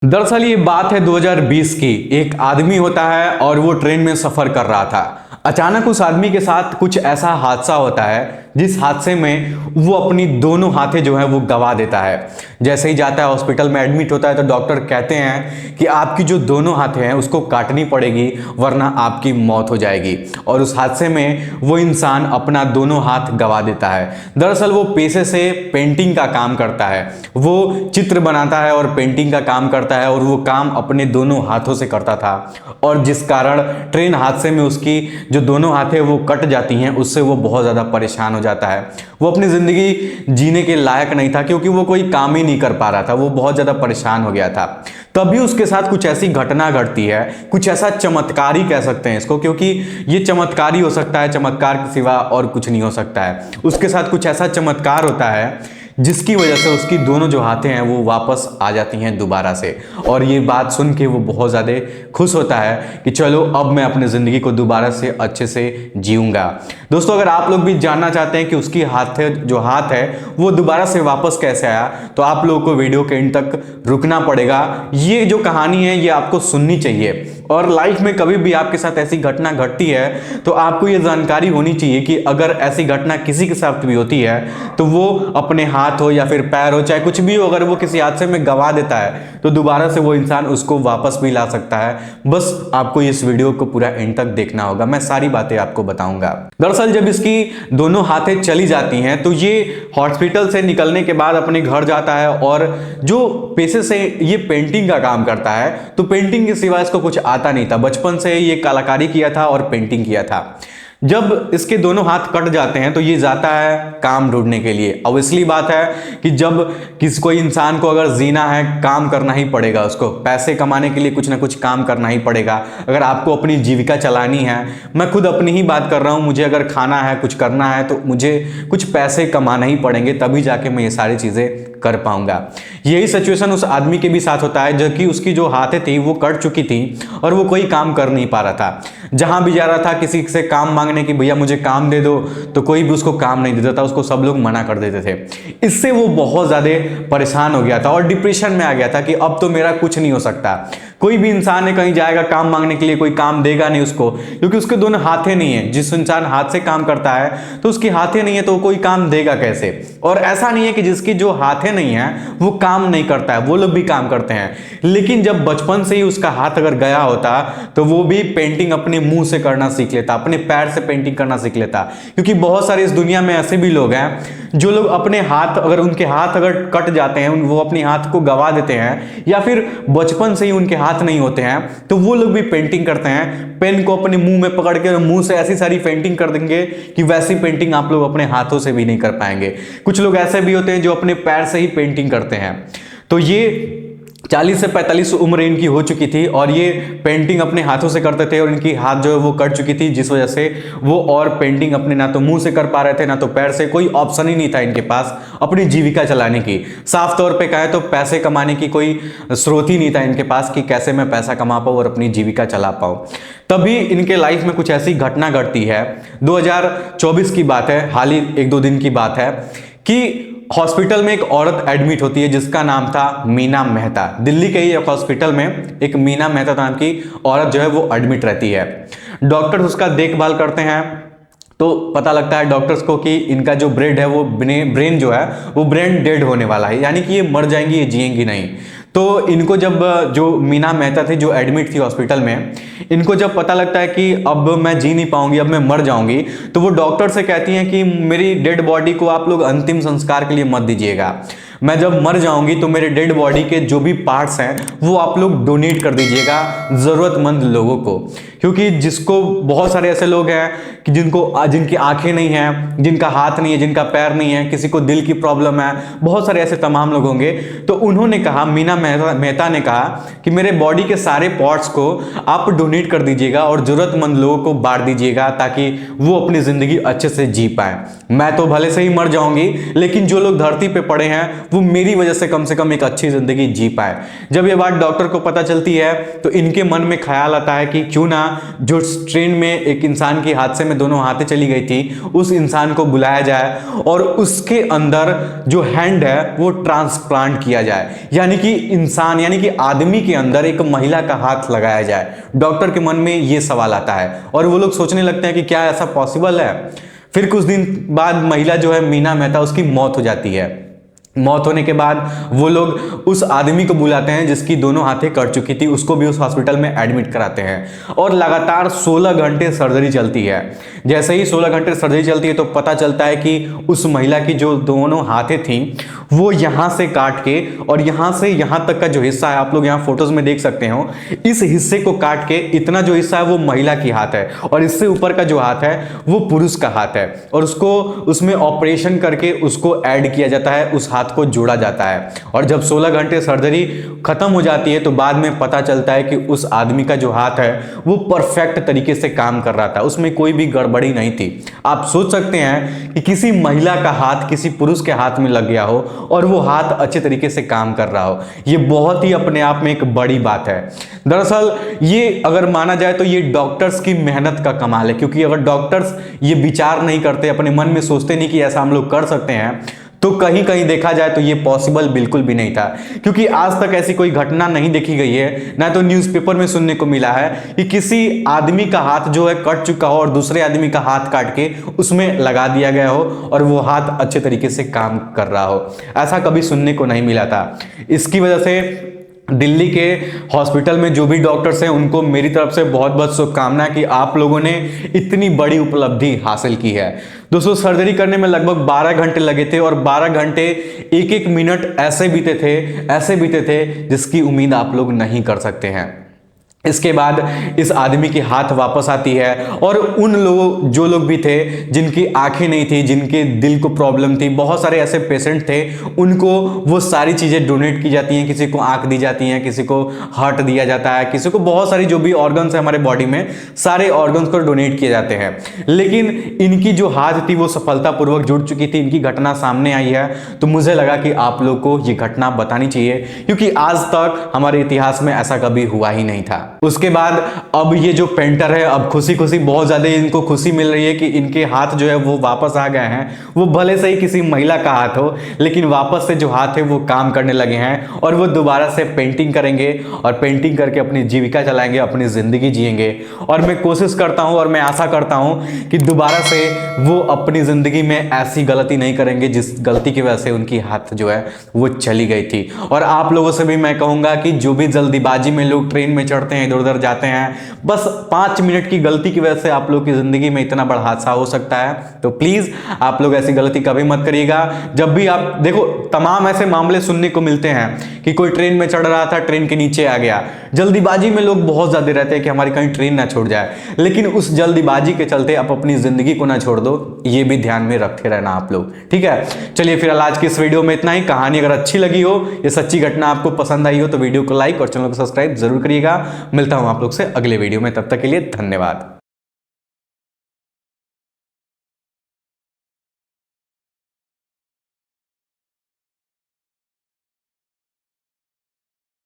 दरअसल ये बात है 2020 की। एक आदमी होता है और वो ट्रेन में सफर कर रहा था। अचानक उस आदमी के साथ कुछ ऐसा हादसा होता है जिस हादसे में वो अपनी दोनों हाथें जो है वो गंवा देता है। जैसे ही जाता है हॉस्पिटल में एडमिट होता है तो डॉक्टर कहते हैं कि आपकी जो दोनों हाथें हैं उसको काटनी पड़ेगी वरना आपकी मौत हो जाएगी। और उस हादसे में वो इंसान अपना दोनों हाथ गंवा देता है। दरअसल वो पेशे से पेंटिंग का काम करता है, वो चित्र बनाता है और पेंटिंग का काम करता है और वो काम अपने दोनों हाथों से करता था। और जिस कारण ट्रेन हादसे में उसकी जो दोनों हाथें वो कट जाती हैं उससे वो बहुत ज़्यादा परेशान हो जाता है। वो अपनी ज़िंदगी जीने के लायक नहीं था क्योंकि वो कोई काम ही नहीं कर पा रहा था, वो बहुत ज़्यादा परेशान हो गया था। तभी उसके साथ कुछ ऐसी घटना घटती है, कुछ ऐसा चमत्कार ही कह सकते हैं इसको, क्योंकि ये चमत्कार ही हो सकता है, चमत्कार के सिवा और कुछ नहीं हो सकता है। उसके साथ कुछ ऐसा चमत्कार होता है जिसकी वजह से उसकी दोनों जो हाथें हैं वो वापस आ जाती हैं दोबारा से। और ये बात सुन के वो बहुत ज़्यादा खुश होता है कि चलो अब मैं अपनी ज़िंदगी को दोबारा से अच्छे से जीऊँगा। दोस्तों, अगर आप लोग भी जानना चाहते हैं कि उसकी हाथ है वो दोबारा से वापस कैसे आया, तो आप लोगों को वीडियो के एंड तक रुकना पड़ेगा। ये जो कहानी है ये आपको सुननी चाहिए। और लाइफ में कभी भी आपके साथ ऐसी घटना घटती है तो आपको ये जानकारी होनी चाहिए कि अगर ऐसी घटना किसी के साथ भी होती है तो वो अपने हाथ हो या फिर पैर हो, चाहे कुछ भी हो, अगर वो किसी हादसे में गंवा देता है तो दोबारा से वो इंसान उसको वापस भी ला सकता है। बस आपको इस वीडियो को पूरा एंड तक देखना होगा, मैं सारी बातें आपको बताऊंगा। दरअसल जब इसकी दोनों हाथें चली जाती हैं तो ये हॉस्पिटल से निकलने के बाद अपने घर जाता है और जो पेशे से ये पेंटिंग का काम करता है तो पेंटिंग के सिवा इसको कुछ आता नहीं था। बचपन से ये कलाकारी किया था और पेंटिंग किया था। जब इसके दोनों हाथ कट जाते हैं तो ये जाता है काम ढूंढने के लिए। अब इसलिए बात है कि जब कोई इंसान को अगर जीना है काम करना ही पड़ेगा, उसको पैसे कमाने के लिए कुछ ना कुछ काम करना ही पड़ेगा। अगर आपको अपनी जीविका चलानी है, मैं खुद अपनी ही बात कर रहा हूँ, मुझे अगर खाना है, कुछ करना है तो मुझे कुछ पैसे कमाना ही पड़ेंगे, तभी जाके मैं ये सारी चीज़ें कर पाऊंगा। यही सिचुएशन उस आदमी के भी साथ होता है, जो कि उसकी जो हाथें थी वो कट चुकी थी और वो कोई काम कर नहीं पा रहा था। जहां भी जा रहा था किसी से काम मांगने की, भैया मुझे काम दे दो, तो कोई भी उसको काम नहीं देता था, उसको सब लोग मना कर देते थे। इससे वो बहुत ज़्यादा परेशान हो गया था और डिप्रेशन में आ गया था कि अब तो मेरा कुछ नहीं हो सकता। कोई भी इंसान है कहीं जाएगा काम मांगने के लिए, कोई काम देगा नहीं उसको, क्योंकि उसके दोनों हाथें नहीं है। जिस इंसान हाथ से काम करता है तो उसकी हाथें नहीं है तो वो कोई काम देगा कैसे। और ऐसा नहीं है कि जिसकी जो हाथें नहीं है वो काम नहीं करता है, वो लोग भी काम करते हैं। लेकिन जब बचपन से ही उसका हाथ अगर गया होता तो वो भी पेंटिंग अपने मुंह से करना सीख लेता, अपने पैर से पेंटिंग करना सीख लेता। क्योंकि बहुत सारे इस दुनिया में ऐसे भी लोग हैं जो लोग अपने हाथ, अगर उनके हाथ अगर कट जाते हैं, वो अपने हाथ को गंवा देते हैं या फिर बचपन से ही उनके हाथ नहीं होते हैं, तो वो लोग भी पेंटिंग करते हैं। पेन को अपने मुंह में पकड़ के मुंह से ऐसी सारी पेंटिंग कर देंगे कि वैसी पेंटिंग आप लोग अपने हाथों से भी नहीं कर पाएंगे। कुछ लोग ऐसे भी होते हैं जो अपने पैर से ही पेंटिंग करते हैं। तो ये 40 से 45 उम्र इनकी हो चुकी थी और ये पेंटिंग अपने हाथों से करते थे और इनकी हाथ जो है वो कट चुकी थी, जिस वजह से वो और पेंटिंग अपने ना तो मुंह से कर पा रहे थे ना तो पैर से। कोई ऑप्शन ही नहीं था इनके पास अपनी जीविका चलाने की। साफ तौर पे कहे तो पैसे कमाने की कोई स्रोत ही नहीं था इनके पास कि कैसे मैं पैसा कमा पाऊँ और अपनी जीविका चला पाऊँ। तभी इनके लाइफ में कुछ ऐसी घटना घटती है। 2024 की बात है, हाल ही 1-2 दिन की बात है कि हॉस्पिटल में एक औरत एडमिट होती है जिसका नाम था मीना मेहता। दिल्ली के ही एक हॉस्पिटल में एक मीना मेहता नाम की औरत जो है वो एडमिट रहती है। डॉक्टर्स उसका देखभाल करते हैं तो पता लगता है डॉक्टर्स को कि इनका जो ब्रेन जो है वो ब्रेन डेड होने वाला है, यानी कि ये मर जाएंगी, ये जिएंगी नहीं। तो इनको जब, जो मीना मेहता थी जो एडमिट थी हॉस्पिटल में, इनको जब पता लगता है कि अब मैं जी नहीं पाऊंगी, अब मैं मर जाऊंगी, तो वो डॉक्टर से कहती हैं कि मेरी डेड बॉडी को आप लोग अंतिम संस्कार के लिए मत दीजिएगा। मैं जब मर जाऊंगी तो मेरे डेड बॉडी के जो भी पार्ट्स हैं वो आप लोग डोनेट कर दीजिएगा ज़रूरतमंद लोगों को। क्योंकि जिसको, बहुत सारे ऐसे लोग हैं कि जिनकी आंखें नहीं हैं, जिनका हाथ नहीं है, जिनका पैर नहीं है, किसी को दिल की प्रॉब्लम है, बहुत सारे ऐसे तमाम लोग होंगे। तो उन्होंने कहा, मीना मेहता ने कहा कि मेरे बॉडी के सारे पार्ट्स को आप डोनेट कर दीजिएगा और ज़रूरतमंद लोगों को बांट दीजिएगा ताकि वो अपनी ज़िंदगी अच्छे से जी पाएँ। मैं तो भले से ही मर जाऊंगी, लेकिन जो लोग धरती पे पड़े हैं वो मेरी वजह से कम एक अच्छी जिंदगी जी पाए। जब ये बात डॉक्टर को पता चलती है तो इनके मन में ख्याल आता है कि क्यों ना जो ट्रेन में एक इंसान की हादसे में दोनों हाथें चली गई थी उस इंसान को बुलाया जाए और उसके अंदर जो हैंड है वो ट्रांसप्लांट किया जाए, यानी कि इंसान यानी कि आदमी के अंदर एक महिला का हाथ लगाया जाए। डॉक्टर के मन में ये सवाल आता है और वो लोग सोचने लगते हैं कि क्या ऐसा पॉसिबल है। फिर कुछ दिन बाद महिला जो है मीना मेहता, उसकी मौत हो जाती है। मौत होने के बाद वो लोग उस आदमी को बुलाते हैं जिसकी दोनों हाथें कट चुकी थी, उसको भी उस हॉस्पिटल में एडमिट कराते हैं और लगातार 16 घंटे सर्जरी चलती है। जैसे ही 16 घंटे सर्जरी चलती है तो पता चलता है कि उस महिला की जो दोनों हाथें थी वो यहाँ से काट के और यहाँ से यहाँ तक का जो हिस्सा है, आप लोग यहाँ फोटोज में देख सकते हो, इस हिस्से को काट के इतना जो हिस्सा है वो महिला की हाथ है और इससे ऊपर का जो हाथ है वो पुरुष का हाथ है और उसको उसमें ऑपरेशन करके उसको ऐड किया जाता है, उस हाथ को जोड़ा जाता है। और जब 16 घंटे सर्जरी खत्म हो जाती है तो बाद में पता चलता है कि उस आदमी का जो हाथ है वो परफेक्ट तरीके से काम कर रहा था, उसमें कोई भी गड़बड़ी नहीं थी। आप सोच सकते हैं कि किसी महिला का हाथ किसी पुरुष के हाथ में लग गया हो और वो हाथ अच्छे तरीके से काम कर रहा हो, ये बहुत ही अपने आप में एक बड़ी बात है। दरअसल ये अगर माना जाए तो ये डॉक्टर्स की मेहनत का कमाल है, क्योंकि अगर डॉक्टर्स ये विचार नहीं करते, अपने मन में सोचते नहीं कि ऐसा हम लोग कर सकते हैं, तो कहीं कहीं देखा जाए तो ये पॉसिबल बिल्कुल भी नहीं था। क्योंकि आज तक ऐसी कोई घटना नहीं देखी गई है, ना तो न्यूज़पेपर में सुनने को मिला है कि किसी आदमी का हाथ जो है कट चुका हो और दूसरे आदमी का हाथ काट के उसमें लगा दिया गया हो और वो हाथ अच्छे तरीके से काम कर रहा हो, ऐसा कभी सुनने को नहीं मिला था। इसकी वजह से दिल्ली के हॉस्पिटल में जो भी डॉक्टर्स हैं उनको मेरी तरफ से बहुत बहुत शुभकामना कि आप लोगों ने इतनी बड़ी उपलब्धि हासिल की है। दोस्तों, सर्जरी करने में लगभग 12 घंटे लगे थे और 12 घंटे एक एक मिनट ऐसे बीते थे जिसकी उम्मीद आप लोग नहीं कर सकते हैं। इसके बाद इस आदमी की हाथ वापस आती है और उन लोगों जो लोग भी थे जिनकी आंखें नहीं थी, जिनके दिल को प्रॉब्लम थी, बहुत सारे ऐसे पेशेंट थे, उनको वो सारी चीज़ें डोनेट की जाती हैं। किसी को आंख दी जाती हैं, किसी को हार्ट दिया जाता है, किसी को बहुत सारी जो भी ऑर्गन्स है हमारे बॉडी में, सारे ऑर्गन्स को डोनेट किए जाते हैं। लेकिन इनकी जो हाथ थी वो सफलतापूर्वक जुड़ चुकी थी, इनकी घटना सामने आई है, तो मुझे लगा कि आप लोग को ये घटना बतानी चाहिए, क्योंकि आज तक हमारे इतिहास में ऐसा कभी हुआ ही नहीं था। उसके बाद अब ये जो पेंटर है, अब खुशी खुशी बहुत ज्यादा इनको खुशी मिल रही है कि इनके हाथ जो है वो वापस आ गए हैं। वो भले से ही किसी महिला का हाथ हो, लेकिन वापस से जो हाथ है वो काम करने लगे हैं और वो दोबारा से पेंटिंग करेंगे और पेंटिंग करके अपनी जीविका चलाएंगे, अपनी जिंदगी जिएंगे। और मैं कोशिश करता हूं और मैं आशा करता हूं कि दोबारा से वो अपनी जिंदगी में ऐसी गलती नहीं करेंगे जिस गलती की वजह से उनकी हाथ जो है वो चली गई थी। और आप लोगों से भी मैं कहूंगा कि जो भी जल्दीबाजी में लोग ट्रेन में चढ़ते हैं, इधर उधर जाते हैं, बस 5 मिनट की गलती की वजह से आप लोग की जिंदगी में इतना बड़ा हादसा हो सकता है। तो प्लीज आप लोग ऐसी गलती कभी मत करिएगा। जब भी आप देखो, तमाम ऐसे मामले सुनने को मिलते हैं कि कोई ट्रेन में चढ़ रहा था, ट्रेन के नीचे आ गया। जल्दीबाजी में लोग बहुत ज्यादा रहते हैं कि हमारी कहीं ट्रेन ना छूट जाए, लेकिन उस जल्दीबाजी के चलते आप अपनी जिंदगी को ना छोड़ दो, ये भी ध्यान में रखते रहना आप लोग, ठीक है। चलिए फिर आज की इस वीडियो में इतना ही। कहानी अगर अच्छी लगी हो, ये सच्ची घटना आपको पसंद आई हो, तो वीडियो को लाइक और चैनल को सब्सक्राइब जरूर करिएगा। मिलता हूं आप लोग से अगले वीडियो में, तब तक के लिए धन्यवाद।